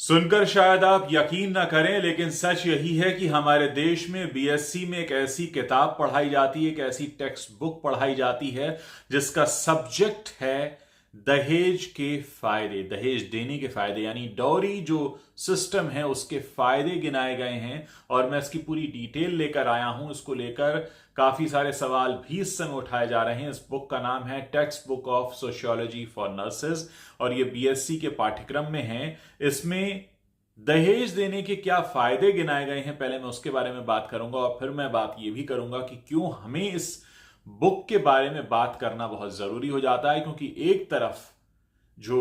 सुनकर शायद आप यकीन ना करें, लेकिन सच यही है कि हमारे देश में बीएससी में एक ऐसी किताब पढ़ाई जाती है, एक ऐसी टेक्स्ट बुक पढ़ाई जाती है जिसका सब्जेक्ट है दहेज के फायदे, दहेज देने के फायदे, यानी डॉरी जो सिस्टम है उसके फायदे गिनाए गए हैं। और मैं इसकी पूरी डिटेल लेकर आया हूं। इसको लेकर काफी सारे सवाल भी इस समय उठाए जा रहे हैं। इस बुक का नाम है text book of sociology for nurses और ये बीएससी के पाठ्यक्रम में है। इसमें दहेज देने के क्या फायदे गिनाए गए हैं, पहले मैं उसके बारे में बात करूंगा और फिर मैं बात यह भी करूंगा कि क्यों हमें इस बुक के बारे में बात करना बहुत जरूरी हो जाता है। क्योंकि एक तरफ जो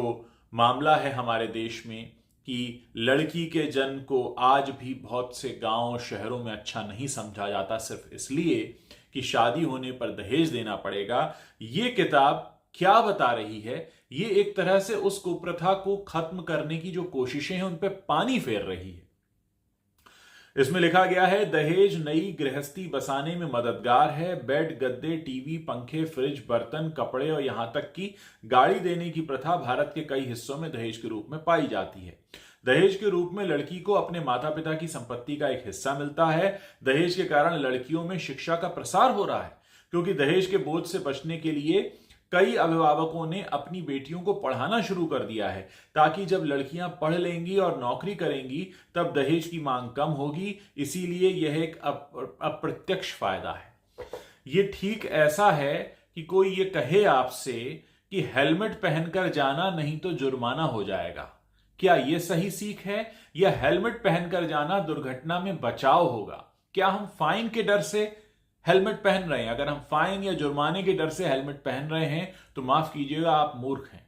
मामला है हमारे देश में कि लड़की के जन्म को आज भी बहुत से गांव शहरों में अच्छा नहीं समझा जाता, सिर्फ इसलिए कि शादी होने पर दहेज देना पड़ेगा। ये किताब क्या बता रही है? ये एक तरह से उस कुप्रथा को खत्म करने की जो कोशिशें हैं उन पे पानी फेर रही है। इसमें लिखा गया है, दहेज नई गृहस्थी बसाने में मददगार है। बेड, गद्दे, टीवी, पंखे, फ्रिज, बर्तन, कपड़े और यहां तक कि गाड़ी देने की प्रथा भारत के कई हिस्सों में दहेज के रूप में पाई जाती है। दहेज के रूप में लड़की को अपने माता पिता की संपत्ति का एक हिस्सा मिलता है। दहेज के कारण लड़कियों में शिक्षा का प्रसार हो रहा है, क्योंकि दहेज के बोझ से बचने के लिए कई अभिभावकों ने अपनी बेटियों को पढ़ाना शुरू कर दिया है, ताकि जब लड़कियां पढ़ लेंगी और नौकरी करेंगी तब दहेज की मांग कम होगी। इसीलिए यह एक अप्रत्यक्ष फायदा है। यह ठीक ऐसा है कि कोई ये कहे आपसे कि हेलमेट पहनकर जाना, नहीं तो जुर्माना हो जाएगा। क्या यह सही सीख है? या हेलमेट पहनकर जाना दुर्घटना में बचाव होगा? क्या हम फाइन के डर से हेलमेट पहन रहे हैं? अगर हम फाइन या जुर्माने के डर से हेलमेट पहन रहे हैं तो माफ कीजिएगा, आप मूर्ख हैं।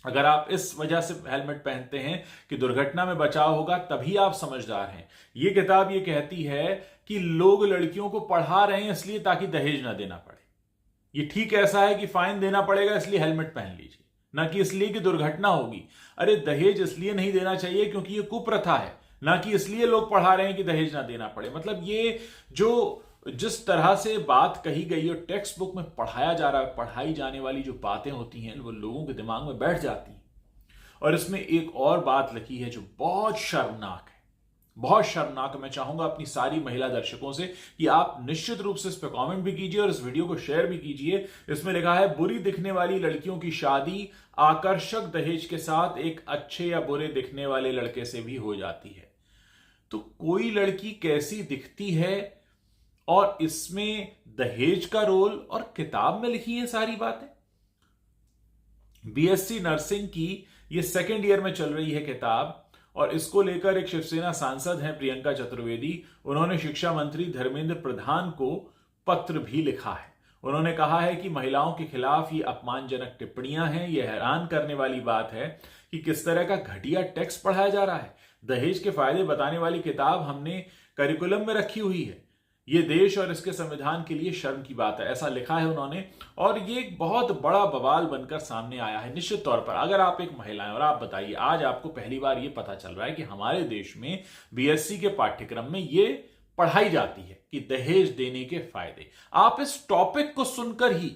अगर आप इस वजह से हेलमेट पहनते हैं कि दुर्घटना में बचाव होगा, तभी आप समझदार हैं। यह किताब यह कहती है कि लोग लड़कियों को पढ़ा रहे हैं इसलिए ताकि दहेज ना देना पड़े। यह ठीक ऐसा है कि फाइन देना पड़ेगा इसलिए हेलमेट पहन लीजिए, ना कि इसलिए कि दुर्घटना होगी। अरे दहेज इसलिए नहीं देना चाहिए क्योंकि यह कुप्रथा है, ना कि इसलिए लोग पढ़ा रहे हैं कि दहेज ना देना पड़े। मतलब ये जो जिस तरह से बात कही गई और टेक्स्ट बुक में पढ़ाया जा रहा है, पढ़ाई जाने वाली जो बातें होती हैं वो लोगों के दिमाग में बैठ जाती हैं। और इसमें एक और बात लिखी है जो बहुत शर्मनाक है, बहुत शर्मनाक। मैं चाहूंगा अपनी सारी महिला दर्शकों से कि आप निश्चित रूप से इस पर कमेंट भी कीजिए और इस वीडियो को शेयर भी कीजिए। इसमें लिखा है, बुरी दिखने वाली लड़कियों की शादी आकर्षक दहेज के साथ एक अच्छे या बुरे दिखने वाले लड़के से भी हो जाती है। तो कोई लड़की कैसी दिखती है और इसमें दहेज का रोल, और किताब में लिखी है सारी बातें। बीएससी नर्सिंग की ये सेकेंड ईयर में चल रही है किताब, और इसको लेकर एक शिवसेना सांसद हैं प्रियंका चतुर्वेदी। उन्होंने शिक्षा मंत्री धर्मेंद्र प्रधान को पत्र भी लिखा है। उन्होंने कहा है कि महिलाओं के खिलाफ ये अपमानजनक टिप्पणियां हैं। यह हैरान करने वाली बात है कि किस तरह का घटिया टेक्स्ट पढ़ाया जा रहा है। दहेज के फायदे बताने वाली किताब हमने करिकुलम में रखी हुई है। ये देश और इसके संविधान के लिए शर्म की बात है, ऐसा लिखा है उन्होंने। और ये एक बहुत बड़ा बवाल बनकर सामने आया है। निश्चित तौर पर अगर आप एक महिला हैं और आप बताइए, आज आपको पहली बार ये पता चल रहा है कि हमारे देश में बीएससी के पाठ्यक्रम में ये पढ़ाई जाती है कि दहेज देने के फायदे। आप इस टॉपिक को सुनकर ही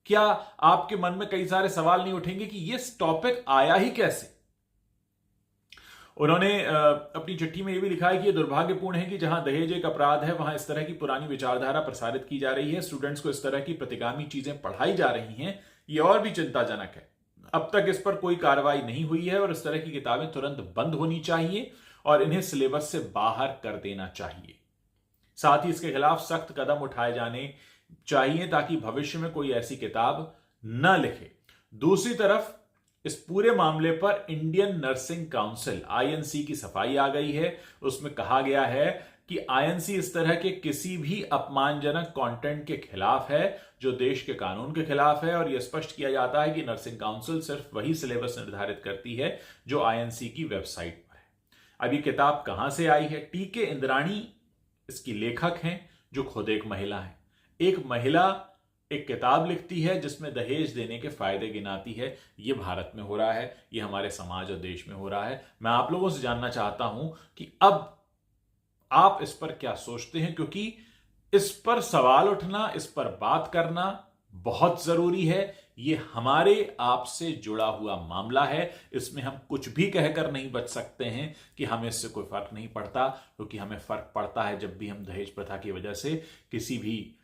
क्या आपके मन में कई सारे सवाल नहीं उठेंगे कि ये टॉपिक आया ही कैसे? उन्होंने अपनी चिट्ठी में यह भी लिखा है कि यह दुर्भाग्यपूर्ण है कि जहां दहेज एक अपराध है वहां इस तरह की पुरानी विचारधारा प्रसारित की जा रही है। स्टूडेंट्स को इस तरह की प्रतिगामी चीजें पढ़ाई जा रही हैं। ये और भी चिंताजनक है। अब तक इस पर कोई कार्रवाई नहीं हुई है और इस तरह की किताबें तुरंत बंद होनी चाहिए और इन्हें सिलेबस से बाहर कर देना चाहिए। साथ ही इसके खिलाफ सख्त कदम उठाए जाने चाहिए ताकि भविष्य में कोई ऐसी किताब न लिखे। दूसरी तरफ इस पूरे मामले पर इंडियन नर्सिंग काउंसिल आईएनसी की सफाई आ गई है। उसमें कहा गया है कि आईएनसी इस तरह के किसी भी अपमानजनक कंटेंट के खिलाफ है जो देश के कानून के खिलाफ है, और यह स्पष्ट किया जाता है कि नर्सिंग काउंसिल सिर्फ वही सिलेबस निर्धारित करती है जो आईएनसी की वेबसाइट पर है। अब ये किताब कहां से आई है? टीके इंद्राणी इसकी लेखक हैं, जो खुद एक महिला है। एक महिला एक किताब लिखती है जिसमें दहेज देने के फायदे गिनाती है। यह भारत में हो रहा है, यह हमारे समाज और देश में हो रहा है। मैं आप लोगों से जानना चाहता हूं कि अब आप इस पर क्या सोचते हैं, क्योंकि इस पर सवाल उठना, इस पर बात करना बहुत जरूरी है। ये हमारे आपसे जुड़ा हुआ मामला है। इसमें हम कुछ भी कहकर नहीं बच सकते हैं कि हमें इससे कोई फर्क नहीं पड़ता, क्योंकि हमें फर्क पड़ता है जब भी हम दहेज प्रथा की वजह से किसी भी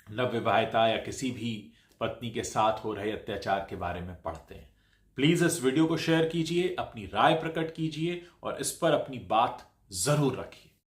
नवविवाहिता या किसी भी पत्नी के साथ हो रहे अत्याचार के बारे में पढ़ते हैं। प्लीज इस वीडियो को शेयर कीजिए, अपनी राय प्रकट कीजिए और इस पर अपनी बात जरूर रखिए।